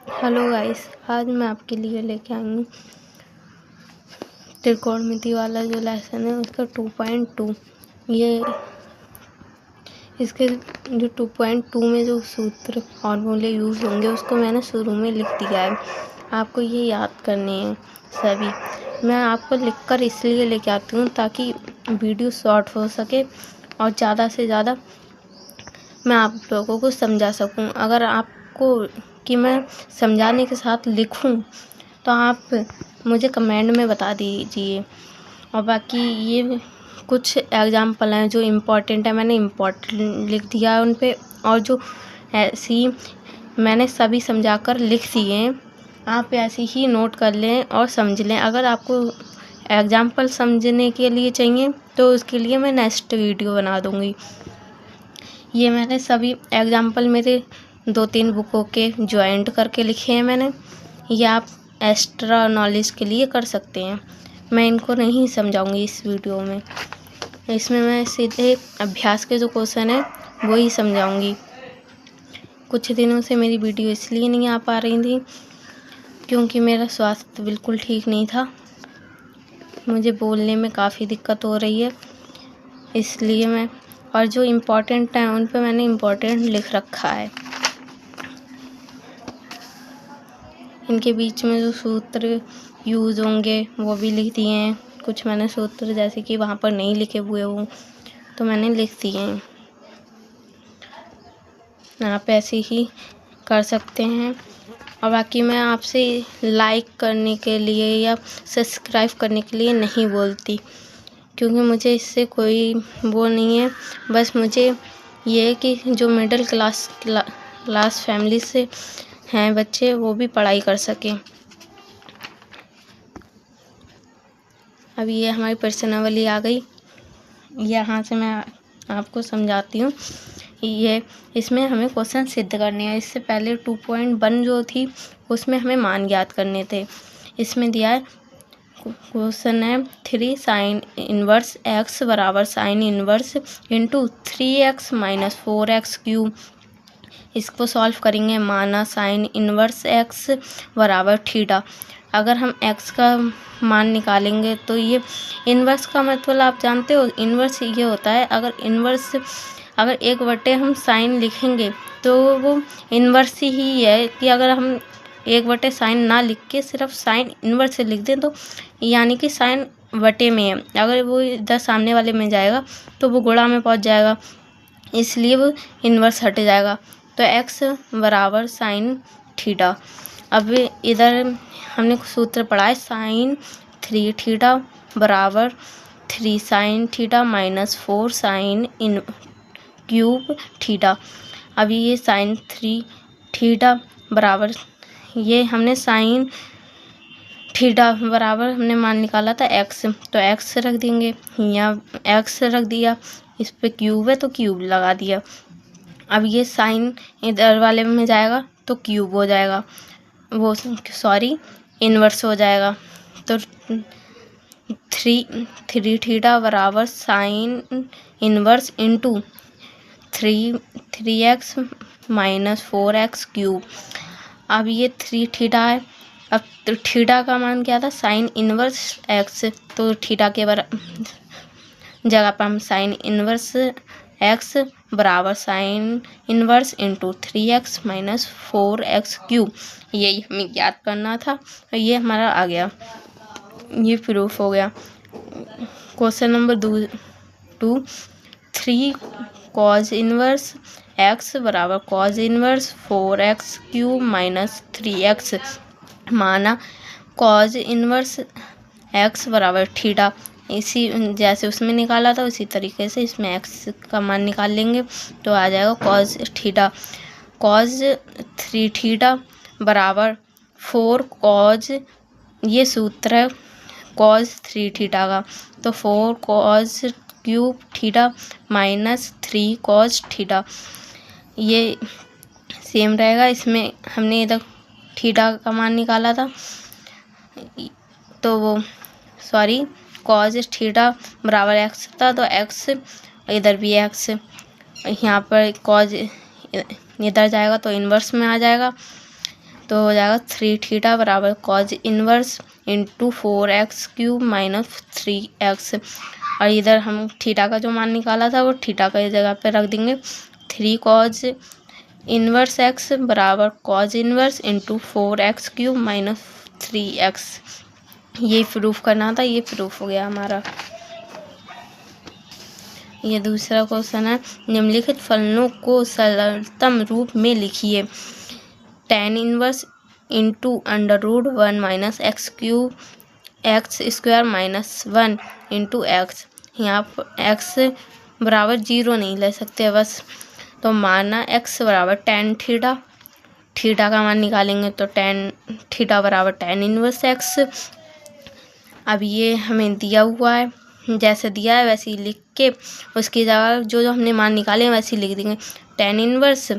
Hello guys, आज मैं आपके लिए लेके आई हूँ त्रिकोणमिति वाला जो लेसन है उसका 2.2। ये इसके जो 2.2 में जो सूत्र फॉर्मूले यूज़ होंगे उसको मैंने शुरू में लिख दिया है। आपको ये याद करने हैं सभी। मैं आपको लिखकर इसलिए लेके आती हूँ ताकि वीडियो शॉर्ट हो सके और ज़्यादा से ज़्यादा मैं आप लोगों को समझा सकूं। अगर आपको कि मैं समझाने के साथ लिखूं तो आप मुझे कमेंट में बता दीजिए। और बाकी ये कुछ एग्जाम्पल हैं जो इम्पोर्टेंट है, मैंने इम्पोर्टेंट लिख दिया है उन पे, और जो ऐसी मैंने सभी समझाकर लिख दिए हैं। आप ऐसे ही नोट कर लें और समझ लें। अगर आपको एग्जाम्पल समझने के लिए चाहिए तो उसके लिए मैं नेक्स्ट वीडियो बना दूँगी। ये मैंने सभी एग्जाम्पल मेरे 2-3 बुकों के जॉइंट करके लिखे हैं मैंने। ये आप एक्स्ट्रा नॉलेज के लिए कर सकते हैं। मैं इनको नहीं समझाऊंगी इस वीडियो में। इसमें मैं सीधे अभ्यास के जो क्वेश्चन है वो ही समझाऊंगी। कुछ दिनों से मेरी वीडियो इसलिए नहीं आ पा रही थी क्योंकि मेरा स्वास्थ्य बिल्कुल ठीक नहीं था। मुझे बोलने में काफ़ी दिक्कत हो रही है, इसलिए मैं, और जो इम्पोर्टेंट है उन पे मैंने इम्पोर्टेंट लिख रखा है। इनके बीच में जो सूत्र यूज़ होंगे वो भी लिख दिए हैं। कुछ मैंने सूत्र जैसे कि वहाँ पर नहीं लिखे हुए हों तो मैंने लिख दिए हैं। आप ऐसे ही कर सकते हैं। और बाकी मैं आपसे लाइक करने के लिए या सब्सक्राइब करने के लिए नहीं बोलती, क्योंकि मुझे इससे कोई वो नहीं है। बस मुझे ये है कि जो मिडिल क्लास फैमिली से हैं बच्चे वो भी पढ़ाई कर सकें। अब ये हमारी प्रश्नावली आ गई, यहाँ से मैं आपको समझाती हूँ। ये इसमें हमें क्वेश्चन सिद्ध करने हैं। इससे पहले 2.1 जो थी उसमें हमें मान ज्ञात करने थे। इसमें दिया है क्वेश्चन है 3 साइन इनवर्स x बराबर sine inverse into 3x minus 4x cube. इसको सॉल्व करेंगे। माना साइन इनवर्स x बराबर थीटा। अगर हम x का मान निकालेंगे तो ये इनवर्स का मतलब आप जानते हो। इनवर्स ये होता है, अगर 1/, हम साइन लिखेंगे तो वो इनवर्स ही है। कि अगर हम 1/, साइन ना लिख के सिर्फ साइन इनवर्स से लिख दें तो यानी कि साइन बटे में है। अगर वो इधर सामने वाले में जाएगा तो वो गुणा में पहुंच जाएगा, इसलिए वो इनवर्स हट जाएगा। तो x बराबर साइन थीटा। अब इधर हमने सूत्र पढ़ा है साइन 3 थीटा बराबर 3 sine theta minus 4 sine in cube theta. अभी ये साइन 3 थीटा बराबर, ये हमने साइन थीटा बराबर हमने मान निकाला था x, तो x रख देंगे। यहाँ x रख दिया, इस पे क्यूब है तो क्यूब लगा दिया। अब ये साइन इधर वाले में जाएगा तो क्यूब हो जाएगा, वो सॉरी इन्वर्स हो जाएगा। तो 3 थीटा बराबर sign inverse into 3x minus 4x cube. अब ये 3 थीटा है। अब तो थीटा का मान क्या था, साइन इन्वर्स x, तो थीटा के जगह पर हम साइन इन्वर्स x बराबर sign inverse into 3x minus 4x cube, यही हमें याद करना था। और ये हमारा आ गया, ये प्रूफ हो गया। Question number 2, 3 cause inverse x बराबर cause inverse 4x cube minus 3x। माना कॉज इन्वर्स x बराबर थीटा, इसी जैसे उसमें निकाला था उसी तरीके से इसमें x का मान निकाल लेंगे तो आ जाएगा कॉज थीटा। कॉज 3 थीटा बराबर 4 कॉज, ये सूत्र है कॉज 3 थीटा का, तो 4 cause cube theta minus 3 cos theta, ये सेम रहेगा। इसमें हमने इधर थीटा का मान निकाला था तो वो सॉरी कॉज थीटा बराबर x था, तो x इधर भी x, यहाँ पर कॉज इधर जाएगा तो इन्वर्स में आ जाएगा। तो हो जाएगा 3 थीटा बराबर cause inverse into 4x³ minus 3x। और इधर हम थीटा का जो मान निकाला था वो थीटा का जगह पे रख देंगे। 3 कॉज इनवर्स x बराबर cause inverse into 4x³ minus 3x। ये प्रूफ करना था, ये प्रूफ हो गया हमारा। ये दूसरा क्वेश्चन है, निम्नलिखित फलनों को सरलतम रूप में लिखिए। tan inverse into √1 minus x² minus 1 into x। यहाँ पर x बराबर 0 नहीं ले सकते बस, तो माना x बराबर tan थीटा, थीटा का मान निकालेंगे तो tan थीटा बराबर tan इनवर्स x। अब ये हमें दिया हुआ है, जैसे दिया है वैसे ही लिख के उसकी जगह जो जो हमने मान निकाले हैं वैसे ही लिख देंगे। tan इनवर्स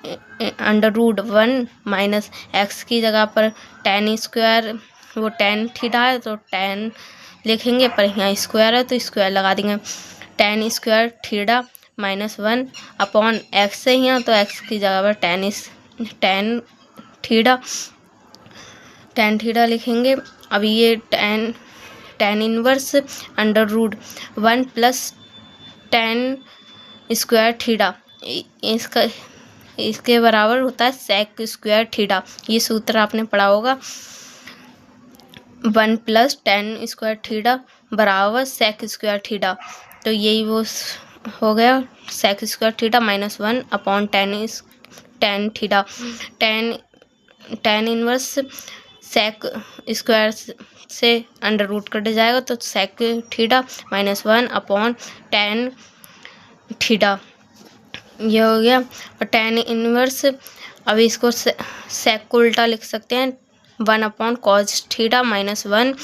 √1 माइनस x की जगह पर tan², वो tan थीटा है तो tan लिखेंगे, पर यहाँ स्क्वायर है तो स्क्वायर लगा देंगे। tan² theta minus 1 upon x है यहाँ, तो x की जगह पर tan थीटा लिखेंगे। अब ये tan inverse √1 plus tan² theta, इसके बराबर होता है sec² थीटा। ये सूत्र आपने पढ़ा होगा, 1 प्लस tan² थीटा बराबर sec² थीटा। तो यही वो हो गया sec² theta minus 1 upon tan theta. tan inverse sec² से √ कट जाएगा तो sec theta minus 1 upon tan theta, ये हो गया। और tan इनवर्स, अब इसको sec को उल्टा लिख सकते हैं 1 अपॉन कॉज थीटा माइनस 1,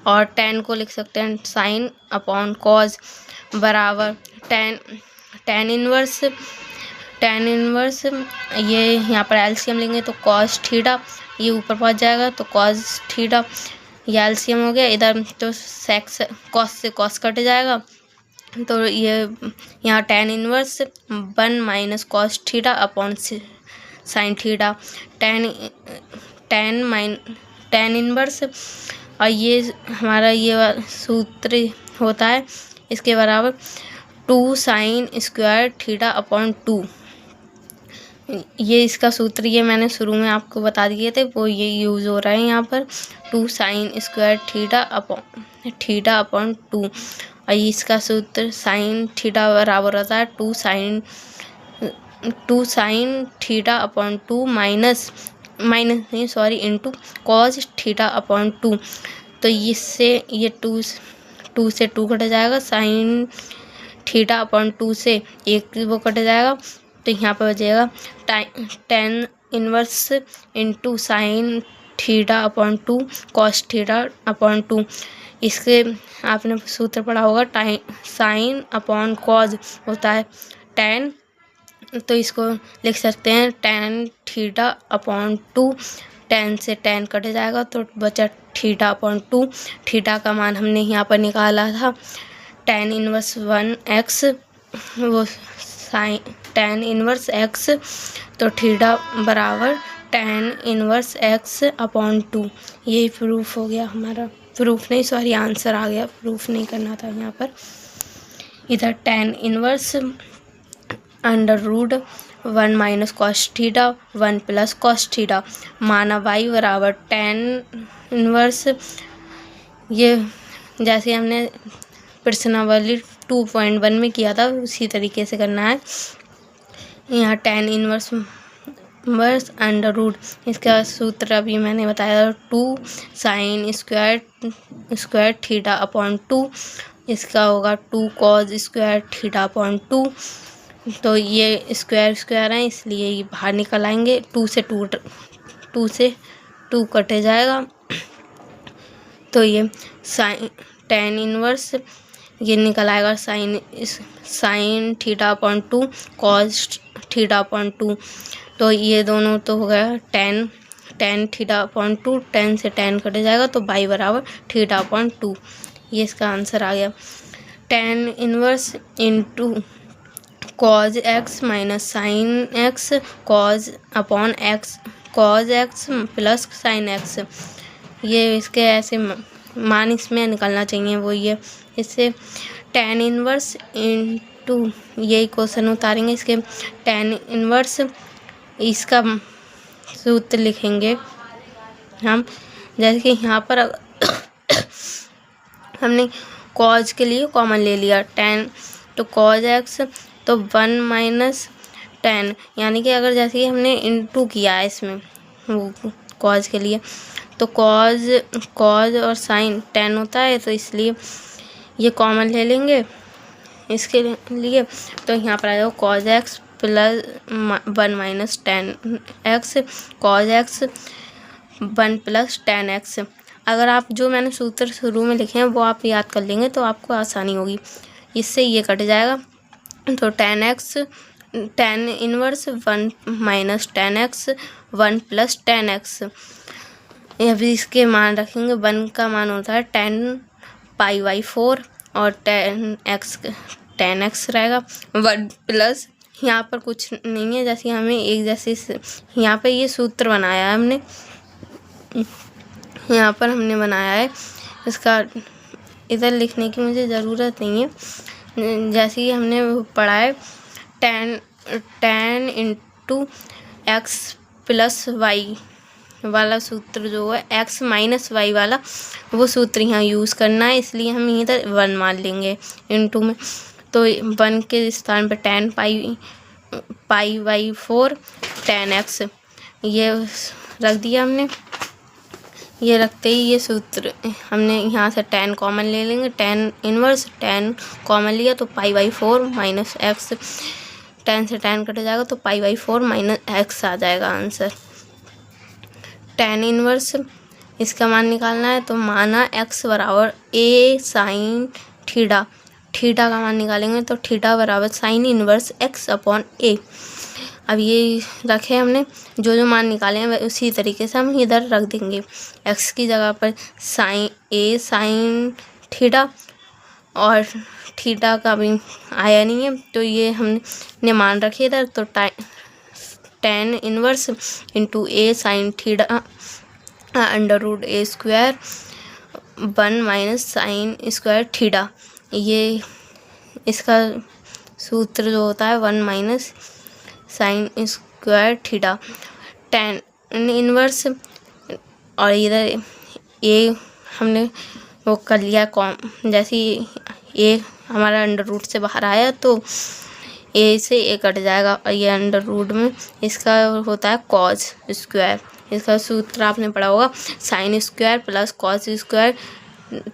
और tan को लिख सकते हैं sin अपॉन कॉज बराबर tan इनवर्स ये यहाँ पर एलसीएम लेंगे तो cos थीटा, ये ऊपर पहुँच जाएगा तो cos थीटा, ये एलसीएम हो गया। इधर तो cos से cos कट जाएगा, तो ये यहाँ tan inverse 1 minus cos theta upon sin theta, tan inverse. और ये हमारा ये सूत्र होता है इसके बराबर 2 sin² थीटा अपॉन 2। ये इसका सूत्र ये मैंने शुरू में आपको बता दिए थे, वो ये यूज़ हो रहा है यहाँ पर 2 sin² थीटा अपॉन 2। और इसका सूत्र sin थीटा बराबर होता है 2 sin theta upon 2 into cos theta upon 2। तो इससे ये 2 से 2 कट जाएगा, sin थीटा अपॉन 2 से एक वो कट जाएगा, तो यहाँ पर बचेगा tan inverse into sin theta upon 2 cos theta upon 2। इसके आपने सूत्र पढ़ा होगा sin अपॉन cos होता है tan, तो इसको लिख सकते हैं tan थीटा अपॉन 2, tan से tan कट जाएगा तो बचा थीटा अपॉन 2। थीटा का मान हमने यहाँ पर निकाला था tan इनवर्स 1x, वो tan इनवर्स x, तो थीटा बराबर tan इनवर्स x अपॉन 2। यही प्रूफ हो गया हमारा, प्रूफ नहीं सॉरी आंसर आ गया, प्रूफ नहीं करना था यहाँ पर। इधर tan inverse √1 minus cos theta 1 plus cos theta, माना y बराबर tan इनवर्स, ये जैसे हमने प्रश्नावली 2.1 में किया था उसी तरीके से करना है। यहाँ tan इनवर्स √, इसका सूत्र अभी मैंने बताया 2 sin² थीटा अपॉन 2, इसका होगा 2 cos² थीटा अपॉन 2। तो ये स्क्वायर है इसलिए ये बाहर निकल आएंगे, 2 से 2 कटे जाएगा, तो ये tan इनवर्स ये निकल आएगा sin theta upon 2 cos theta upon 2। तो ये दोनों तो हो गया tan थीटा अपॉन 2, tan से tan कट जाएगा तो y बराबर थीटा अपॉन 2। ये इसका आंसर आ गया। tan inverse into cos x minus sin x cos upon x cos x plus sine x, ये इसके ऐसे मान इसमें निकलना चाहिए, वो ये इससे tan इनवर्स इंटू यही क्वेश्चन उतारेंगे, इसके tan इनवर्स इसका सूत्र लिखेंगे हम। जैसे कि यहाँ पर हमने कॉज के लिए कॉमन ले लिया tan, तो कॉज एक्स तो 1 माइनस tan, यानी कि अगर जैसे कि हमने इंटू किया है इसमें वो कॉज के लिए, तो कॉज और साइन tan होता है, तो इसलिए ये कॉमन ले लेंगे इसके लिए। तो यहाँ पर आ जाओ cos x plus 1 minus tan x, cos x 1 plus tan x. अगर आप जो मैंने सूत्र शुरू में लिखे हैं वो आप याद कर लेंगे तो आपको आसानी होगी, इससे ये कट जाएगा। तो tan inverse 1 minus tan x 1 plus tan x. अभी इसके मान रखेंगे, 1 का मान होता है tan π/4 और tan x रहेगा 1 प्लस, यहाँ पर कुछ नहीं है, जैसे हमें एक जैसे यहाँ पे ये सूत्र बनाया है हमने, यहाँ पर हमने बनाया है, इसका इधर लिखने की मुझे ज़रूरत नहीं है। जैसे कि हमने पढ़ा है tan into x plus y वाला सूत्र जो है x माइनस वाई वाला, वो सूत्र यहाँ यूज़ करना है, इसलिए हम इधर 1 मान लेंगे इंटू में। तो 1 के स्थान पर tan π/4 tan x ये रख दिया हमने। ये रखते ही ये सूत्र हमने यहाँ से tan कॉमन ले लेंगे, tan इनवर्स tan कॉमन लिया तो π/4 माइनस एक्स, tan से tan कट जाएगा तो π/4 माइनस एक्स आ जाएगा आंसर। tan इनवर्स इसका मान निकालना है, तो माना x बराबर a साइन थीटा, थीटा का मान निकालेंगे तो थीटा बराबर sine inverse x upon a। अब ये रखे हमने, जो मान निकाले हैं उसी तरीके से हम इधर रख देंगे। x की जगह पर a साइन थीटा, और थीटा का भी आया नहीं है तो ये हमने मान रखे इधर, तो tan inverse into a sine theta under root a square 1 minus sine square theta, ये इसका सूत्र जो होता है 1 minus sine square theta. tan inverse और इधर a हमने वो कर लिया कॉम, जैसे a हमारा अंडर रूट से बाहर आया तो a से a कट जाएगा, और ये अंडर रूट में इसका होता है कॉज स्क्वायर। इसका सूत्र आपने पढ़ा होगा, sine square plus cos square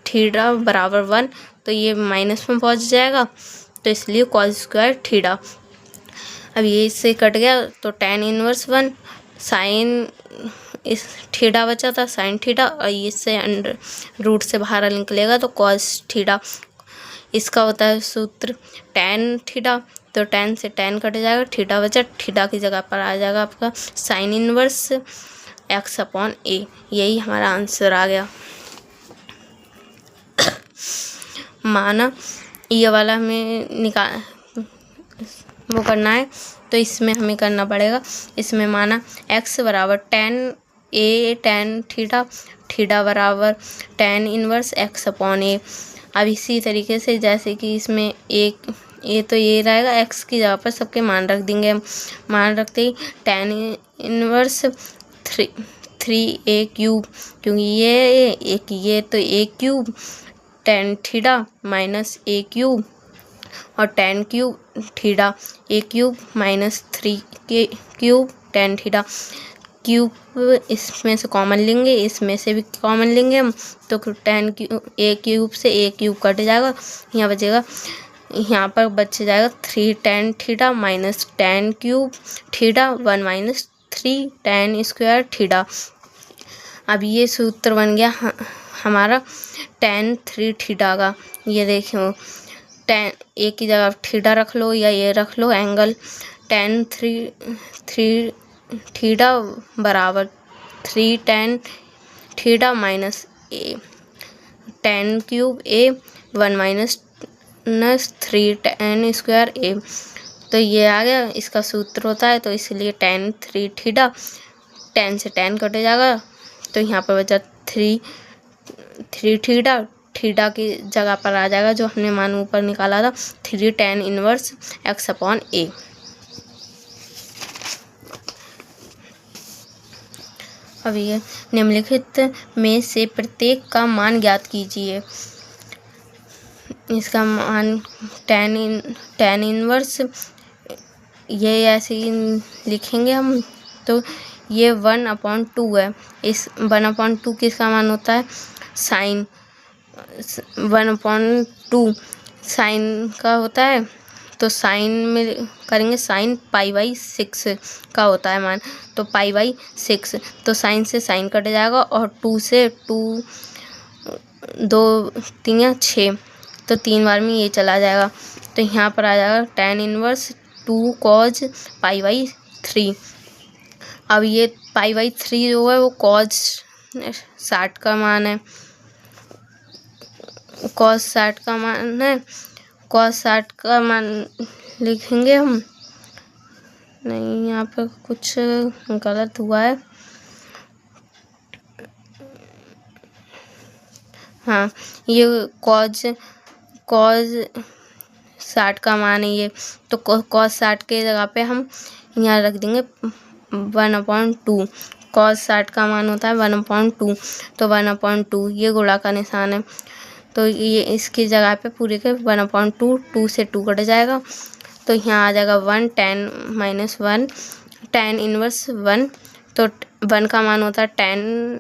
theta बराबर 1, तो ये माइनस में पहुंच जाएगा, तो इसलिए कॉस स्क्वायर थीटा। अब ये इससे कट गया तो tan इनवर्स 1 साइन इस थीटा बचा था साइन थीटा, और इससे अंडर रूट से बाहर निकलेगा तो कॉस थीटा। इसका होता है सूत्र tan थीटा, तो tan से tan कट जाएगा, थीटा बचा, थीटा की जगह पर आ जाएगा आपका sine inverse x upon a। यही हमारा आंसर आ गया। माना ये वाला हमें वो करना है, तो इसमें हमें करना पड़ेगा, इसमें माना x बराबर tan थीटा, थीटा बराबर tan inverse x upon a। अब इसी तरीके से जैसे कि इसमें एक ये तो ये रहेगा, x की जगह पर सबके मान रख देंगे हम। मान रखते ही tan इनवर्स 3a क्यूब, क्योंकि ये तो a cube tan theta minus a cube, और tan cube theta a cube minus 3 cube tan theta. Cube इसमें से कॉमन लेंगे, इसमें से भी कॉमन लेंगे हम, तो tan a क्यूब से a क्यूब कट जाएगा, यहाँ बचेगा, यहाँ पर बच जाएगा 3 tan theta minus tan cube theta 1 minus 3 tan square theta. अब ये सूत्र बन गया हमारा tan 3 थीटा का। ये देखो tan a की जगह थीटा रख लो या ये रख लो एंगल, tan 3 थीटा बराबर 3 tan theta minus a tan cube a 1 minus 3 tan square a। तो ये आ गया, इसका सूत्र होता है, तो इसलिए tan 3 थीटा 10 से 10 कट जाएगा, तो यहाँ पर बचा 3 थीटा। थीटा की जगह पर आ जाएगा जो हमने मान ऊपर निकाला था 3 tan इनवर्स x/a। अब ये निम्नलिखित में से प्रत्येक का मान ज्ञात कीजिए। इसका मान tan इनवर्स ये ऐसे ही लिखेंगे हम, तो ये 1/2 है। इस 1/2 किसका मान होता है? साइन 1/2 साइन का होता है, तो साइन में करेंगे साइन π/6 का होता है मान, तो π/6। तो साइन से साइन कट जाएगा और 2 से 2 2 3 6, तो 3 बार में ये चला जाएगा, तो यहाँ पर आ जाएगा tan इनवर्स 2 cos π/3। अब ये π/3 जो है वो cos 60 का मान है, cos 60 का मान है। cos 60 का मान लिखेंगे हम, नहीं यहाँ पर कुछ गलत हुआ है। हाँ, ये cos 60 का मान है ये, तो cos 60 के जगह पे हम यहाँ रख देंगे 1/2। cos 60 का मान होता है 1/2, तो 1/2 ये गुणा का निशान है, तो ये इसकी जगह पे पूरे के 1/2, 2 से 2 कट जाएगा, तो यहाँ आ जाएगा 1 tan -1 tan इनवर्स 1, तो 1 का मान होता है tan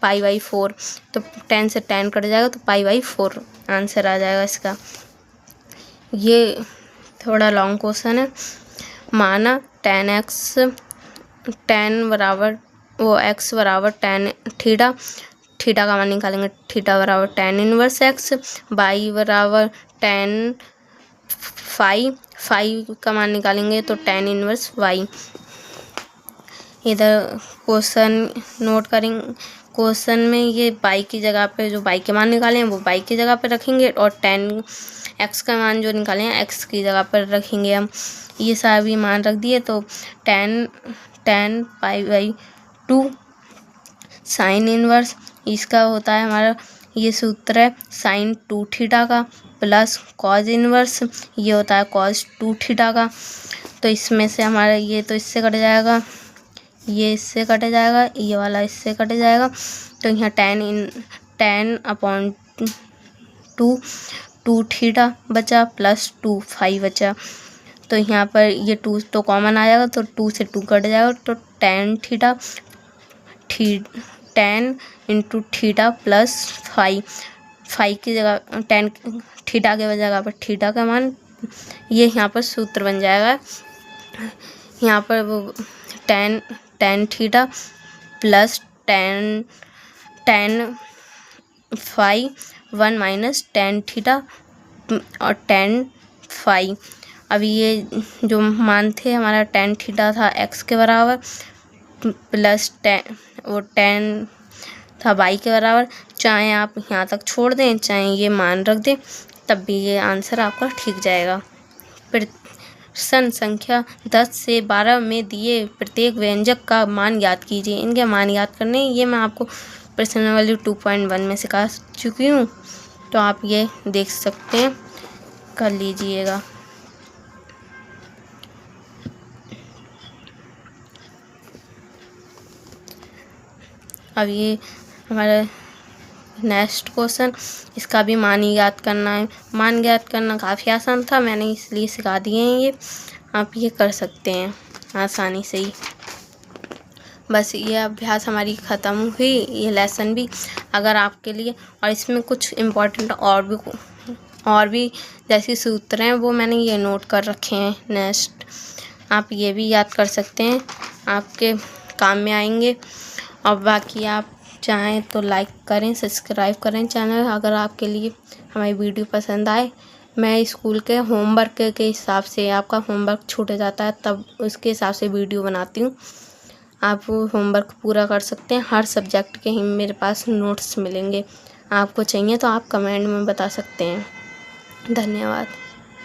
π/4, तो 10 से 10 कट जाएगा, तो π/4 आंसर आ जाएगा इसका। ये थोड़ा लॉन्ग क्वेश्चन है। माना tan बराबर x बराबर tan थीटा, थीटा का मान निकालेंगे, थीटा बराबर tan इनवर्स x, y बराबर tan फाई का मान निकालेंगे तो tan इनवर्स y। इधर क्वेश्चन नोट करेंगे, क्वेश्चन में ये y की जगह पे जो y के मान निकाले हैं वो y की जगह पे रखेंगे, और tan x का मान जो निकाले हैं x की जगह पर रखेंगे हम। ये सभी मान रख दिए, तो tan π/2 साइन इनवर्स, इसका होता है हमारा ये सूत्र है साइन 2 थीटा का, प्लस कॉज इनवर्स ये होता है कॉज 2 थीटा का। तो इसमें से हमारा ये तो इससे कट जाएगा, ये इससे कट जाएगा, ये वाला इससे कट जाएगा, तो यहाँ tan/2 थीटा बचा प्लस 2 फाई बचा, तो यहाँ पर ये 2 तो कॉमन आ जाएगा, तो 2 से 2 कट जाएगा, तो tan × थीटा प्लस फाई की जगह tan थीटा के जगह पर थीटा का मान, ये यहाँ पर सूत्र बन जाएगा। यहाँ पर वो tan theta plus tan phi 1 minus tan theta और tan फाई। अभी ये जो मान थे हमारा tan थीटा था x के बराबर, प्लस tan था y के बराबर। चाहे आप यहाँ तक छोड़ दें, चाहे ये मान रख दें, तब भी ये आंसर आपका ठीक जाएगा। प्रश्न संख्या 10 से 12 में दिए प्रत्येक व्यंजक का मान ज्ञात कीजिए। इनके मान ज्ञात करने ये मैं आपको प्रश्नावली 2.1 में सिखा चुकी हूँ, तो आप ये देख सकते हैं, कर लीजिएगा। अब ये हमारा नेक्स्ट क्वेश्चन, इसका भी मान ही ज्ञात करना है। मान ज्ञात करना काफ़ी आसान था, मैंने इसलिए सिखा दिए हैं ये, आप ये कर सकते हैं आसानी से ही। बस ये अभ्यास हमारी ख़त्म हुई, ये लेसन भी अगर आपके लिए, और इसमें कुछ इम्पोर्टेंट और भी जैसे सूत्र हैं वो मैंने ये नोट कर रखे हैं। नेक्स्ट आप ये भी याद कर सकते हैं, आपके काम में आएंगे। और बाकी आप चाहें तो लाइक करें, सब्सक्राइब करें चैनल। अगर आपके लिए हमारी वीडियो पसंद आए, मैं स्कूल के होमवर्क के हिसाब से, आपका होमवर्क छूट जाता है तब उसके हिसाब से वीडियो बनाती हूँ। आप होमवर्क पूरा कर सकते हैं, हर सब्जेक्ट के ही मेरे पास नोट्स मिलेंगे। आपको चाहिए तो आप कमेंट में बता सकते हैं। धन्यवाद।